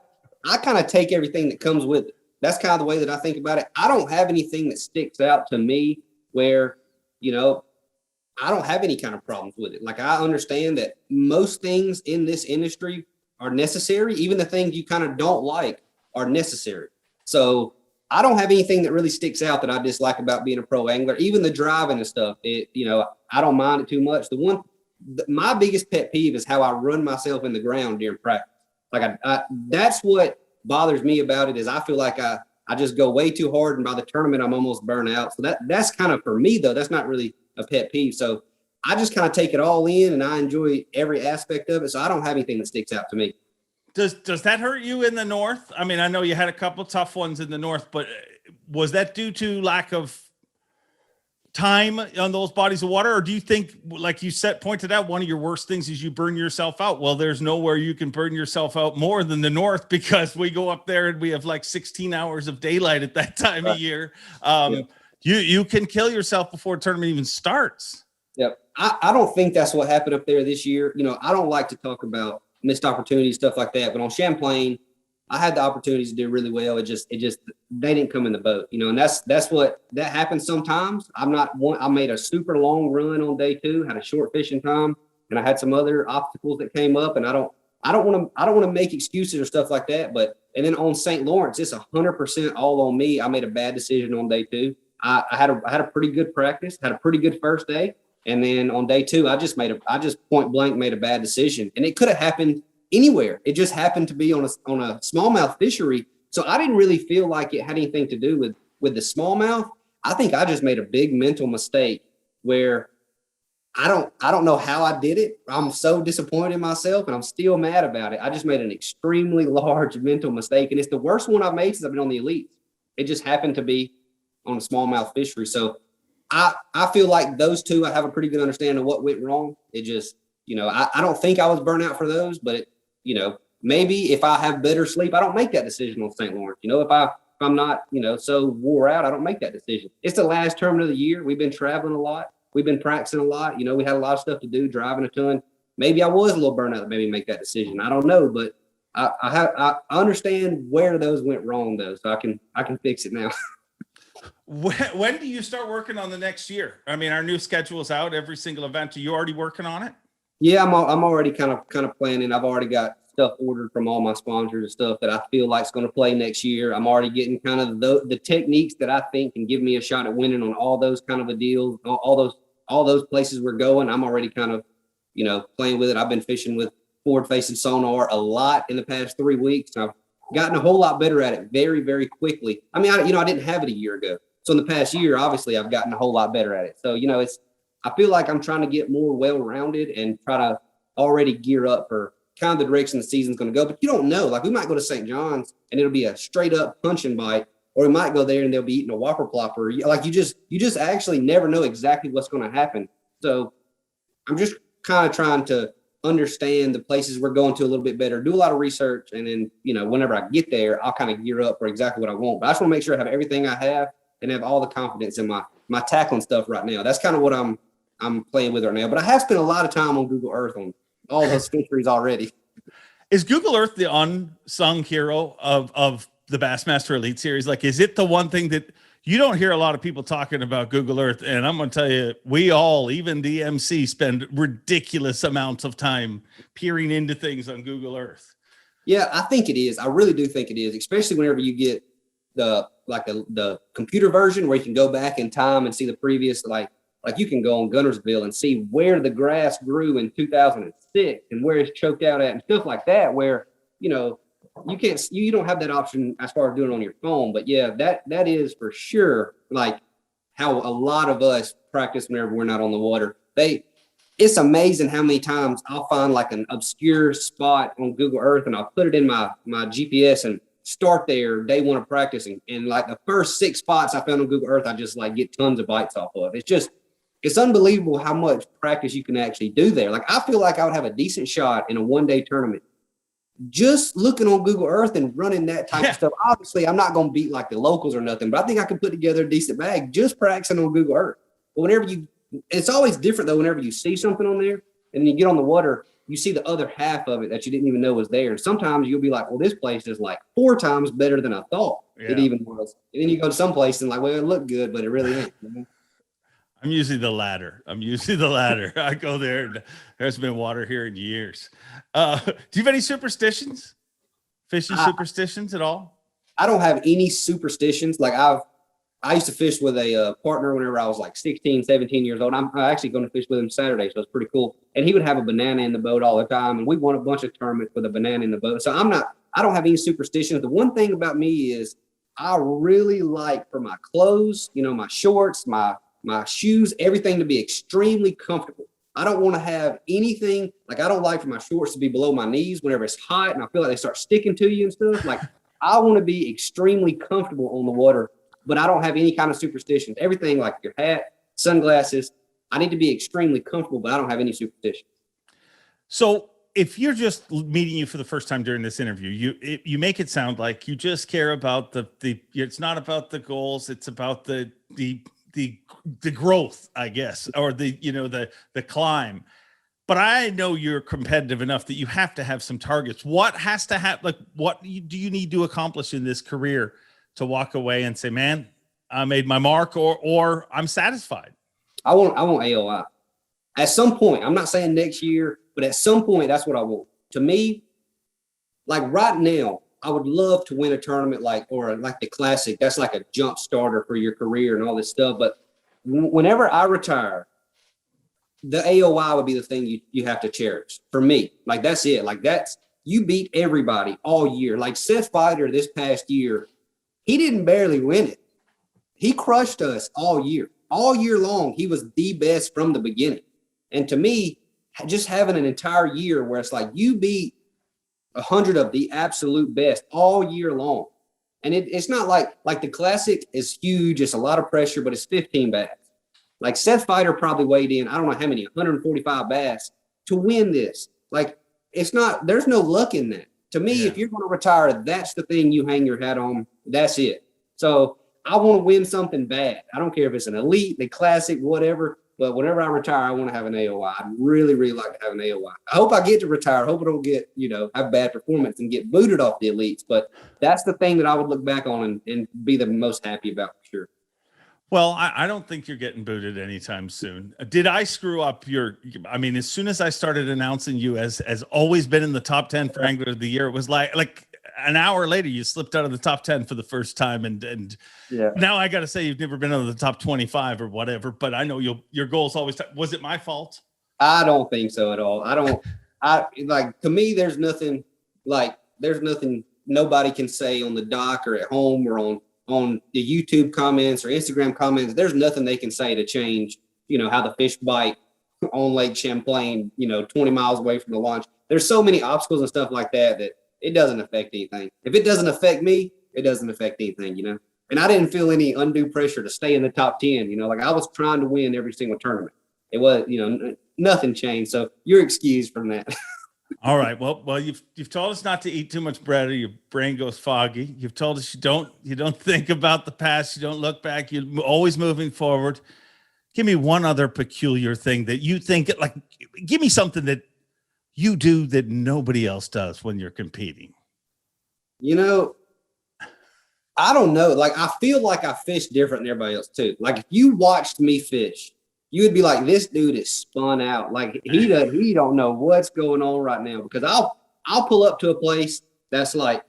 kind of take everything that comes with it. that's kind of the way that I think about it. I don't have anything that sticks out to me where, I don't have any kind of problems with it. Like, I understand that most things in this industry are necessary. Even the things you kind of don't like are necessary. So I don't have anything that really sticks out that I dislike about being a pro angler. Even the driving and stuff, I don't mind it too much. My biggest pet peeve is how I run myself in the ground during practice. Like, that's what bothers me about it, is I feel like I just go way too hard, and by the tournament I'm almost burnt out. So that's kind of, for me though, that's not really a pet peeve. So I just kind of take it all in, and I enjoy every aspect of it. So I don't have anything that sticks out to me. Does that hurt you in the North? I mean, I know you had a couple tough ones in the North, but was that due to lack of time on those bodies of water? Or do you think, like you pointed out, one of your worst things is you burn yourself out? Well, there's nowhere you can burn yourself out more than the North, because we go up there and we have like 16 hours of daylight at that time of year. You can kill yourself before the tournament even starts. Yep. I don't think that's what happened up there this year. I don't like to talk about missed opportunities, stuff like that, but on Champlain, I had the opportunities to do really well. It just they didn't come in the boat, and that's what that happens sometimes. I made a super long run on day 2, had a short fishing time, and I had some other obstacles that came up, and I don't want to make excuses or stuff like that. And then on St. Lawrence, it's 100% all on me. I made a bad decision on day 2. I had a pretty good practice, had a pretty good first day. And then on day 2, I just point blank made a bad decision, and it could have happened anywhere. It just happened to be on a smallmouth fishery. So I didn't really feel like it had anything to do with the smallmouth. I think I just made a big mental mistake where I don't know how I did it. I'm so disappointed in myself, and I'm still mad about it. I just made an extremely large mental mistake, and it's the worst one I've made since I've been on the Elites. It just happened to be on a smallmouth fishery. So I feel like those two, I have a pretty good understanding of what went wrong. It just, I don't think I was burnt out for those, but maybe if I have better sleep, I don't make that decision on St. Lawrence. If I'm not, so wore out, I don't make that decision. It's the last tournament of the year. We've been traveling a lot. We've been practicing a lot. We had a lot of stuff to do, driving a ton. Maybe I was a little burnt out to maybe make that decision. I don't know, but I understand where those went wrong though. So I can fix it now. When do you start working on the next year? I mean, our new schedule is out, every single event. Are you already working on it? Yeah, I'm already kind of planning. I've already got stuff ordered from all my sponsors and stuff that I feel like is going to play next year. I'm already getting kind of the techniques that I think can give me a shot at winning on all those kind of a deals, all those places we're going. I'm already kind of, playing with it. I've been fishing with forward facing sonar a lot in the past 3 weeks. I've gotten a whole lot better at it very, very quickly. I mean, I didn't have it a year ago. So in the past year, obviously I've gotten a whole lot better at it. So, I feel like I'm trying to get more well-rounded and try to already gear up for kind of the direction the season's going to go. But you don't know. Like, we might go to St. John's and it'll be a straight up punch and bite, or we might go there and they'll be eating a whopper plopper. Like, you just actually never know exactly what's going to happen. So I'm just kind of trying to understand the places we're going to a little bit better, do a lot of research, and then, whenever I get there, I'll kind of gear up for exactly what I want. But I just want to make sure I have everything I have and have all the confidence in my tackling stuff right now. That's kind of what I'm playing with right now. But I have spent a lot of time on Google Earth on all those fisheries already. Is Google Earth the unsung hero of the Bassmaster Elite Series? Like, is it the one thing that you don't hear a lot of people talking about Google Earth? And I'm going to tell you, we all, even DMC, spend ridiculous amounts of time peering into things on Google Earth. Yeah, I think it is. I really do think it is, especially whenever you get the computer version where you can go back in time and see the previous, like you can go on Gunnersville and see where the grass grew in 2006 and where it's choked out at and stuff like that, where, you don't have that option as far as doing it on your phone. But yeah, that is for sure like how a lot of us practice whenever we're not on the water. It's amazing how many times I'll find like an obscure spot on Google Earth and I'll put it in my GPS and start there day one of practicing. And like the first 6 spots I found on Google Earth, I just like get tons of bites off of. It's unbelievable how much practice you can actually do there. Like, I feel like I would have a decent shot in a one-day tournament just looking on Google Earth and running that type of stuff. Obviously, I'm not going to beat like the locals or nothing, but I think I could put together a decent bag just practicing on Google Earth. But it's always different though, whenever you see something on there and you get on the water, you see the other half of it that you didn't even know was there. And sometimes you'll be like, well, this place is like 4 times better than I thought it even was. And then you go to some place and like, well, it looked good, but it really ain't. You know? I'm usually the latter. I go there and there's been water here in years. Do you have any superstitions? Fishing superstitions at all? I don't have any superstitions. Like I used to fish with a partner whenever I was like 16, 17 years old. I'm actually going to fish with him Saturday, so it's pretty cool. And he would have a banana in the boat all the time, and we won a bunch of tournaments with a banana in the boat. So I don't have any superstitions. The one thing about me is I really like for my clothes, you know, my shorts, my shoes, everything to be extremely comfortable. I don't want to have anything, like I don't like for my shorts to be below my knees whenever it's hot and I feel like they start sticking to you and stuff. Like I want to be extremely comfortable on the water, but I don't have any kind of superstitions. Everything like your hat, sunglasses, I need to be extremely comfortable, but I don't have any superstitions. So if you're just meeting you for the first time during this interview, you make it sound like you just care about the it's not about the goals, it's about the growth, I guess, or the climb. But I know you're competitive enough that you have to have some targets. What has to happen? Like, what do you need to accomplish in this career to walk away and say, man, I made my mark, or I'm satisfied? I want AOI at some point. I'm not saying next year, but at some point, that's what I want. To me, like right now, I would love to win a tournament like the Classic. That's like a jump starter for your career and all this stuff. But whenever I retire, the AOI would be the thing you have to cherish for me. Like, that's it. Like, you beat everybody all year. Like Seth Fighter this past year, he didn't barely win it. He crushed us all year long. He was the best from the beginning. And to me, just having an entire year where it's like you beat 100 of the absolute best all year long. And it's not like the Classic is huge. It's a lot of pressure, but it's 15 bass. Like Seth Fighter probably weighed in, I don't know how many, 145 bass to win this. Like, there's no luck in that. To me, if you're going to retire, that's the thing you hang your hat on. That's it. So I want to win something bad. I don't care if it's an Elite, the Classic, whatever. But whenever I retire, I want to have an AOI. I'd really, really like to have an AOI. I hope I get to retire. I hope I don't get, have bad performance and get booted off the Elites. But that's the thing that I would look back on and be the most happy about for sure. Well, I don't think you're getting booted anytime soon. Did I screw up as soon as I started announcing you as always been in the top 10 for Angler of the Year, it was like an hour later, you slipped out of the top 10 for the first time. And now I got to say, you've never been out of the top 25 or whatever, but I know your goal's always, was it my fault? I don't think so at all. To me, there's nothing nobody can say on the dock or at home or on the YouTube comments or Instagram comments. There's nothing they can say to change, how the fish bite on Lake Champlain, 20 miles away from the launch. There's so many obstacles and stuff like that it doesn't affect anything. If it doesn't affect me, it doesn't affect anything, And I didn't feel any undue pressure to stay in the top 10, like I was trying to win every single tournament. It was, nothing changed. So you're excused from that. All right. Well, you've told us not to eat too much bread or your brain goes foggy. You've told us you don't think about the past. You don't look back. You're always moving forward. Give me one other peculiar thing that you think, like, give me something that you do that nobody else does when you're competing. I don't know. Like, I feel like I fish different than everybody else too. Like, if you watched me fish, you would be like, this dude is spun out. Like, he don't know what's going on right now, because I'll pull up to a place that's like,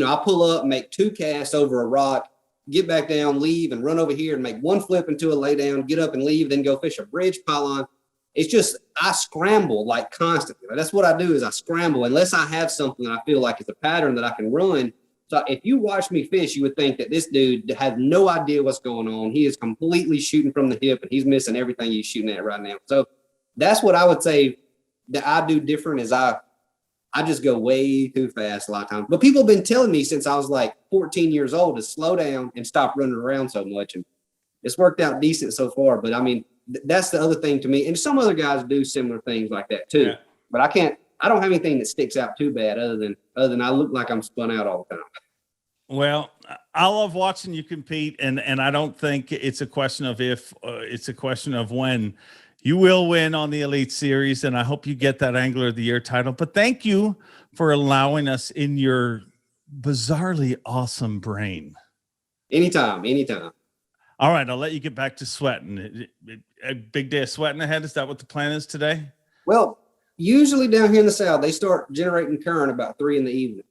I'll pull up, make 2 casts over a rock, get back down, leave, and run over here and make 1 flip into a lay down, get up and leave, then go fish a bridge pylon. It's just, I scramble like constantly. That's what I do, is I scramble unless I have something that I feel like it's a pattern that I can run. So if you watch me fish, you would think that this dude has no idea what's going on. He is completely shooting from the hip and he's missing everything he's shooting at right now. So that's what I would say that I do different, is I just go way too fast a lot of times. But people have been telling me since I was like 14 years old to slow down and stop running around so much. And it's worked out decent so far. But I mean, that's the other thing to me. And some other guys do similar things like that too. Yeah. But I don't have anything that sticks out too bad other than I look like I'm spun out all the time. Well, I love watching you compete, and I don't think it's a question of if, it's a question of when. You will win on the Elite Series, and I hope you get that Angler of the Year title. But thank you for allowing us in your bizarrely awesome brain. Anytime, anytime. All right, I'll let you get back to sweating. A big day of sweating ahead. Is that what the plan is today? Well, usually down here in the South, they start generating current about 3 in the evening.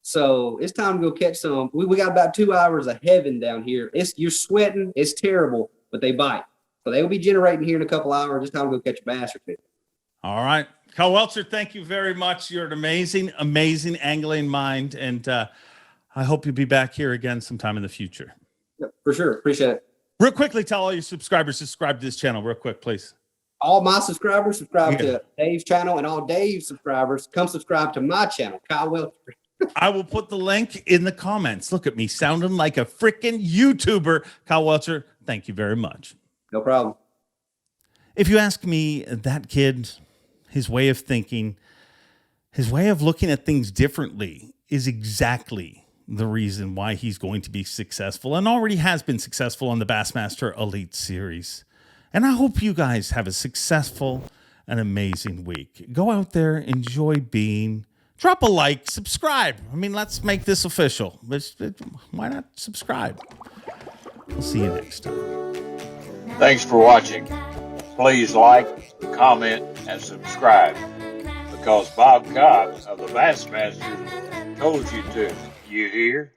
So it's time to go catch some. We got about 2 hours of heaven down here. You're sweating. It's terrible, but they bite. So they will be generating here in a couple hours. It's time to go catch a bass or two. All right. Kyle Welcher, thank you very much. You're an amazing, amazing angling mind. And I hope you'll be back here again sometime in the future. Yep, for sure. Appreciate it. Real quickly, tell all your subscribers, subscribe to this channel real quick, please. All my subscribers subscribe to Dave's channel, and all Dave's subscribers come subscribe to my channel, Kyle Welcher. I will put the link in the comments. Look at me sounding like a freaking YouTuber. Kyle Welcher, thank you very much. No problem. If you ask me, that kid, his way of thinking, his way of looking at things differently is exactly the reason why he's going to be successful and already has been successful on the Bassmaster Elite Series. And I hope you guys have a successful and amazing week. Go out there, enjoy being, drop a like, subscribe. I mean, let's make this official. Why not subscribe? We'll see you next time. Thanks for watching. Please like, comment, and subscribe. Because Bob Cobb of the Bassmaster told you to. You hear?